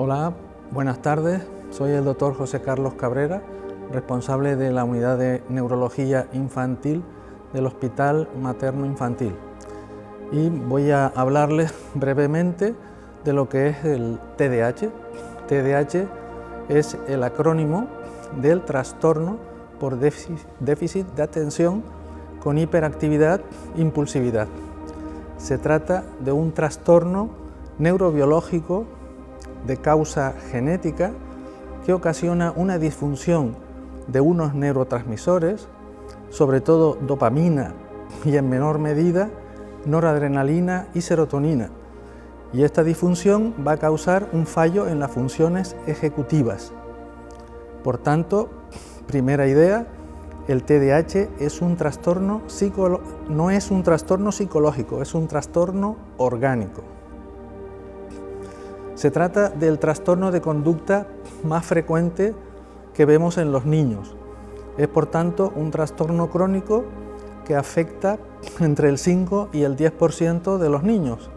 Hola, buenas tardes. Soy el doctor José Carlos Cabrera, responsable de la unidad de neurología infantil del Hospital Materno Infantil. Y voy a hablarles brevemente de lo que es el TDAH. TDAH es el acrónimo del trastorno por déficit de atención con hiperactividad e impulsividad. Se trata de un trastorno neurobiológico de causa genética que ocasiona una disfunción de unos neurotransmisores, sobre todo dopamina y en menor medida noradrenalina y serotonina. Y esta disfunción va a causar un fallo en las funciones ejecutivas. Por tanto, primera idea, el TDAH es un trastorno no es un trastorno psicológico, es un trastorno orgánico. Se trata del trastorno de conducta más frecuente que vemos en los niños. Es por tanto un trastorno crónico que afecta entre el 5 y el 10% de los niños.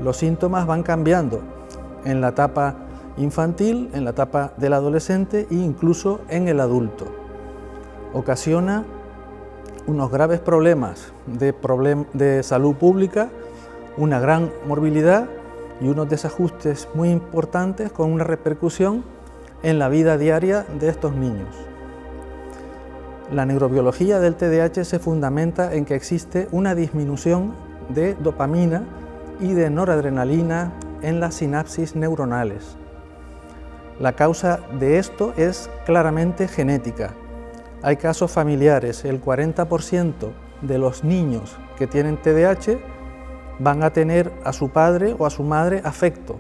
Los síntomas van cambiando en la etapa infantil, en la etapa del adolescente e incluso en el adulto. Ocasiona unos graves problemas de salud pública, una gran morbilidad y unos desajustes muy importantes con una repercusión en la vida diaria de estos niños. La neurobiología del TDAH se fundamenta en que existe una disminución de dopamina y de noradrenalina en las sinapsis neuronales. La causa de esto es claramente genética. Hay casos familiares, el 40% de los niños que tienen TDAH van a tener a su padre o a su madre afecto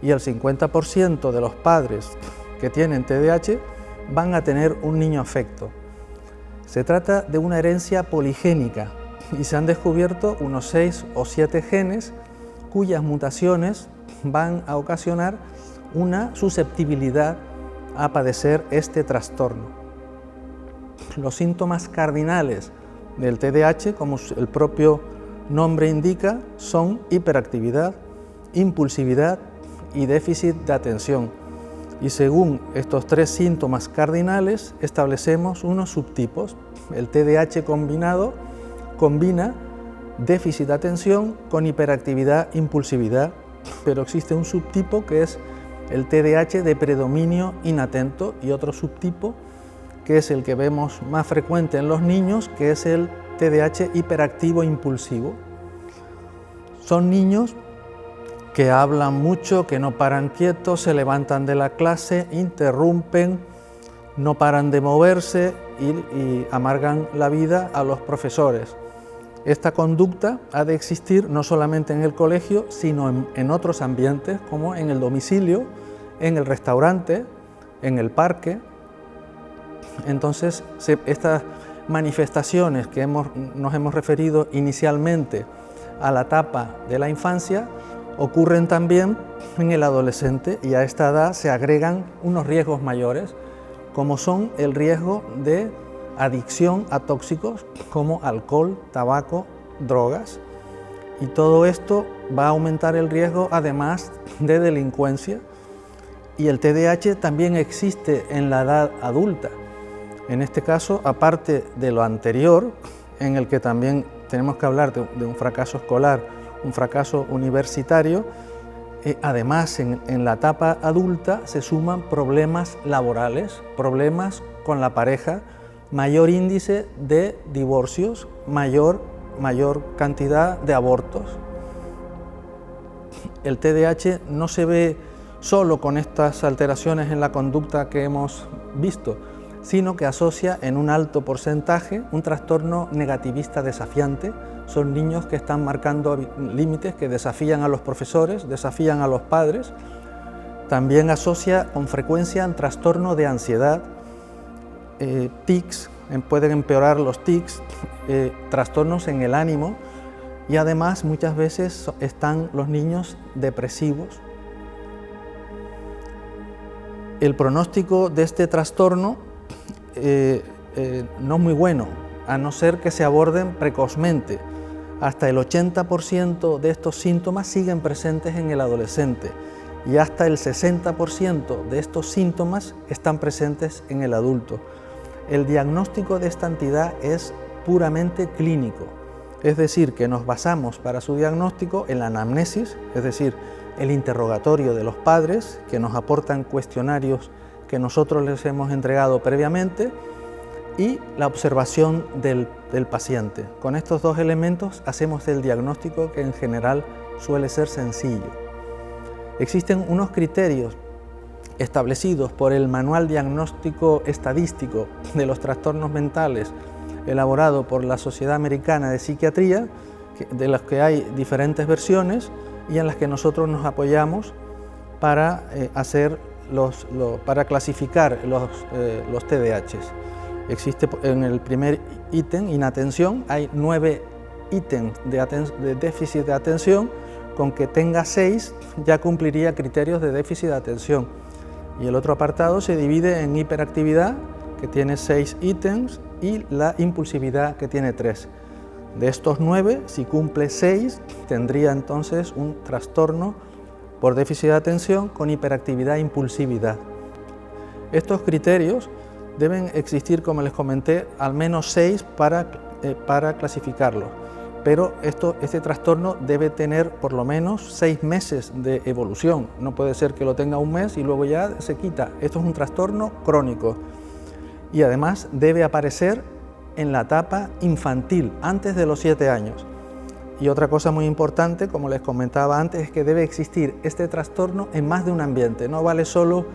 y el 50% de los padres que tienen TDAH van a tener un niño afecto. Se trata de una herencia poligénica y se han descubierto unos 6 o 7 genes cuyas mutaciones van a ocasionar una susceptibilidad a padecer este trastorno. Los síntomas cardinales del TDAH, como el propio nombre indica, son hiperactividad, impulsividad y déficit de atención. Y según estos 3 síntomas cardinales establecemos unos subtipos. El TDAH combinado combina déficit de atención con hiperactividad e impulsividad, pero existe un subtipo que es el TDAH de predominio inatento y otro subtipo que es el que vemos más frecuente en los niños, que es el TDAH hiperactivo e impulsivo. Son niños que hablan mucho, que no paran quietos, se levantan de la clase, interrumpen, no paran de moverse y amargan la vida a los profesores. Esta conducta ha de existir no solamente en el colegio, sino en otros ambientes, como en el domicilio, en el restaurante, en el parque. Entonces, estas manifestaciones que nos hemos referido inicialmente a la etapa de la infancia ocurren también en el adolescente y a esta edad se agregan unos riesgos mayores, como son el riesgo de adicción a tóxicos como alcohol, tabaco, drogas, y todo esto va a aumentar el riesgo además de delincuencia. Y el TDAH también existe en la edad adulta. En este caso, aparte de lo anterior, en el que también tenemos que hablar de un fracaso escolar, un fracaso universitario, además en la etapa adulta se suman problemas laborales, problemas con la pareja, mayor índice de divorcios, mayor cantidad de abortos. El TDAH no se ve solo con estas alteraciones en la conducta que hemos visto, sino que asocia en un alto porcentaje un trastorno negativista desafiante. Son niños que están marcando límites, que desafían a los profesores, desafían a los padres. También asocia con frecuencia un trastorno de ansiedad, tics, pueden empeorar los tics, trastornos en el ánimo, y además muchas veces están los niños depresivos. El pronóstico de este trastorno no es muy bueno, a no ser que se aborden precozmente. Hasta el 80% de estos síntomas siguen presentes en el adolescente y hasta el 60% de estos síntomas están presentes en el adulto. El diagnóstico de esta entidad es puramente clínico, es decir, que nos basamos para su diagnóstico en la anamnesis, es decir, el interrogatorio de los padres que nos aportan cuestionarios que nosotros les hemos entregado previamente y la observación del paciente. Con estos dos elementos hacemos el diagnóstico, que en general suele ser sencillo. Existen unos criterios establecidos por el Manual Diagnóstico Estadístico de los Trastornos Mentales, elaborado por la Sociedad Americana de Psiquiatría, de los que hay diferentes versiones y en las que nosotros nos apoyamos para para clasificar los TDAHs. Existe en el primer ítem, inatención, hay 9 ítems de déficit de atención. Con que tenga 6 ya cumpliría criterios de déficit de atención. Y el otro apartado se divide en hiperactividad, que tiene 6 ítems, y la impulsividad, que tiene 3. De estos 9, si cumple 6, tendría entonces un trastorno por déficit de atención con hiperactividad e impulsividad. Estos criterios deben existir, como les comenté, al menos 6 para clasificarlos. Pero este trastorno debe tener por lo menos 6 meses de evolución. No puede ser que lo tenga un mes y luego ya se quita. Esto es un trastorno crónico y además debe aparecer en la etapa infantil, antes de los 7 años. Y otra cosa muy importante, como les comentaba antes, es que debe existir este trastorno en más de un ambiente. No vale solo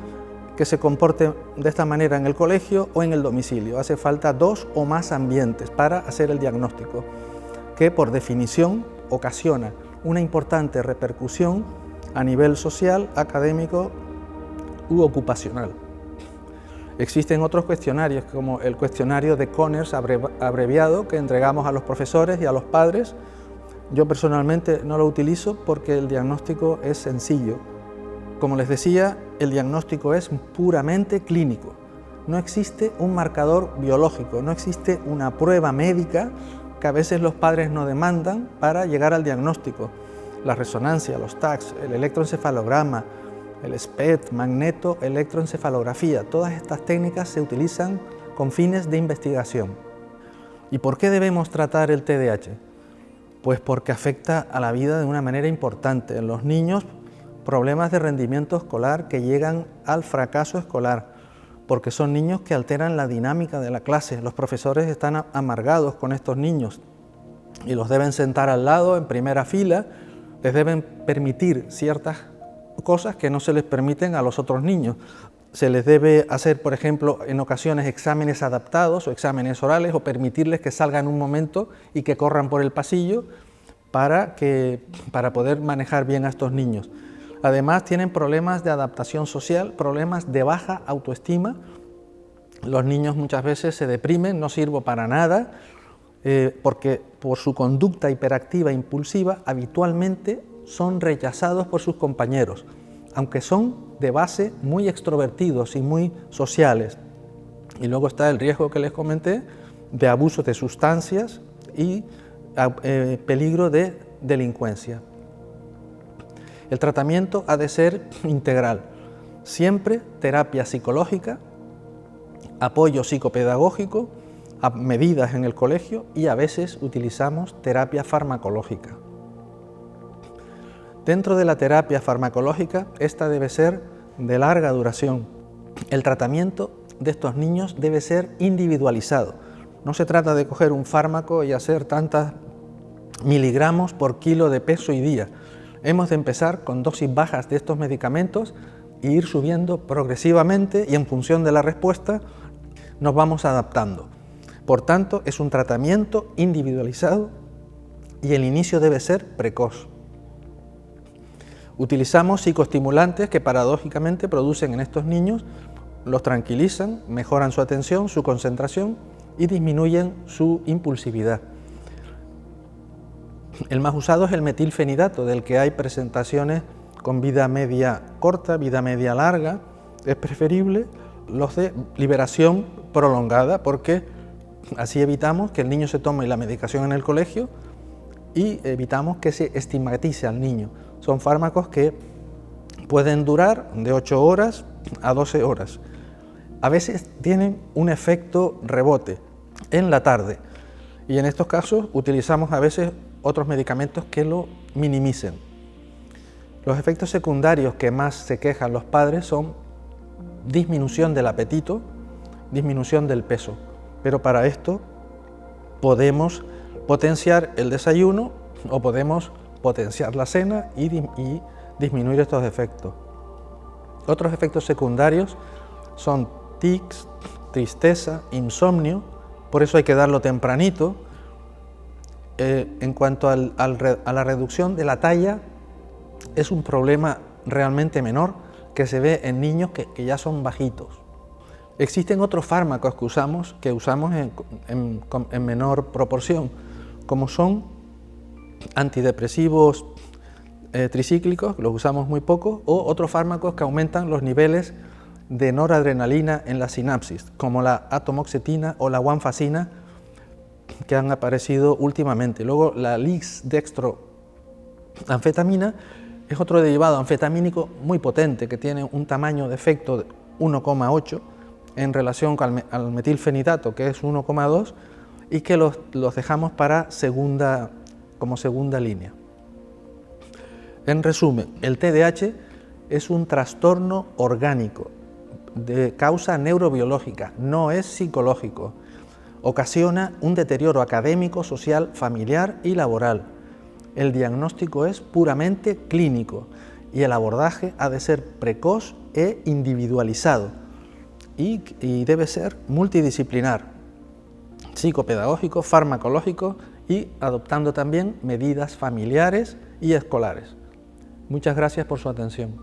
que se comporte de esta manera en el colegio o en el domicilio. Hace falta 2 o más ambientes para hacer el diagnóstico, que por definición ocasiona una importante repercusión a nivel social, académico u ocupacional. Existen otros cuestionarios, como el cuestionario de Conners abreviado, que entregamos a los profesores y a los padres. Yo personalmente no lo utilizo porque el diagnóstico es sencillo. Como les decía, el diagnóstico es puramente clínico. No existe un marcador biológico, no existe una prueba médica que a veces los padres no demandan para llegar al diagnóstico. La resonancia, los TACs, el electroencefalograma, el SPECT, magneto, electroencefalografía, todas estas técnicas se utilizan con fines de investigación. ¿Y por qué debemos tratar el TDAH? Pues porque afecta a la vida de una manera importante. En los niños, problemas de rendimiento escolar que llegan al fracaso escolar, porque son niños que alteran la dinámica de la clase. Los profesores están amargados con estos niños y los deben sentar al lado en primera fila, les deben permitir ciertas cosas que no se les permiten a los otros niños. Se les debe hacer, por ejemplo, en ocasiones exámenes adaptados o exámenes orales, o permitirles que salgan un momento y que corran por el pasillo para poder manejar bien a estos niños. Además, tienen problemas de adaptación social, problemas de baja autoestima. Los niños muchas veces se deprimen, no sirvo para nada, porque por su conducta hiperactiva e impulsiva habitualmente son rechazados por sus compañeros, aunque son de base muy extrovertidos y muy sociales. Y luego está el riesgo que les comenté de abuso de sustancias y peligro de delincuencia. El tratamiento ha de ser integral, siempre terapia psicológica, apoyo psicopedagógico, medidas en el colegio y a veces utilizamos terapia farmacológica. Dentro de la terapia farmacológica, esta debe ser de larga duración. El tratamiento de estos niños debe ser individualizado. No se trata de coger un fármaco y hacer tantos miligramos por kilo de peso y día. Hemos de empezar con dosis bajas de estos medicamentos e ir subiendo progresivamente y en función de la respuesta nos vamos adaptando. Por tanto, es un tratamiento individualizado y el inicio debe ser precoz. Utilizamos psicoestimulantes que paradójicamente producen en estos niños, los tranquilizan, mejoran su atención, su concentración y disminuyen su impulsividad. El más usado es el metilfenidato, del que hay presentaciones con vida media corta, vida media larga. Es preferible los de liberación prolongada, porque así evitamos que el niño se tome la medicación en el colegio y evitamos que se estigmatice al niño. Son fármacos que pueden durar de 8 horas a 12 horas. A veces tienen un efecto rebote en la tarde y en estos casos utilizamos a veces otros medicamentos que lo minimicen. Los efectos secundarios que más se quejan los padres son disminución del apetito, disminución del peso, pero para esto podemos potenciar el desayuno o podemos potenciar la cena y disminuir estos efectos. Otros efectos secundarios son tics, tristeza, insomnio, por eso hay que darlo tempranito. En cuanto a la reducción de la talla, es un problema realmente menor que se ve en niños que ya son bajitos. Existen otros fármacos que usamos en menor proporción, como son antidepresivos tricíclicos, los usamos muy poco, o otros fármacos que aumentan los niveles de noradrenalina en la sinapsis, como la atomoxetina o la guanfacina, que han aparecido últimamente. Luego la lisdextroanfetamina es otro derivado anfetamínico muy potente, que tiene un tamaño de efecto de 1,8 en relación al metilfenidato, que es 1,2, y que los dejamos para como segunda línea. En resumen, el TDAH es un trastorno orgánico de causa neurobiológica, no es psicológico. Ocasiona un deterioro académico, social, familiar y laboral. El diagnóstico es puramente clínico y el abordaje ha de ser precoz e individualizado y debe ser multidisciplinar, psicopedagógico, farmacológico y adoptando también medidas familiares y escolares. Muchas gracias por su atención.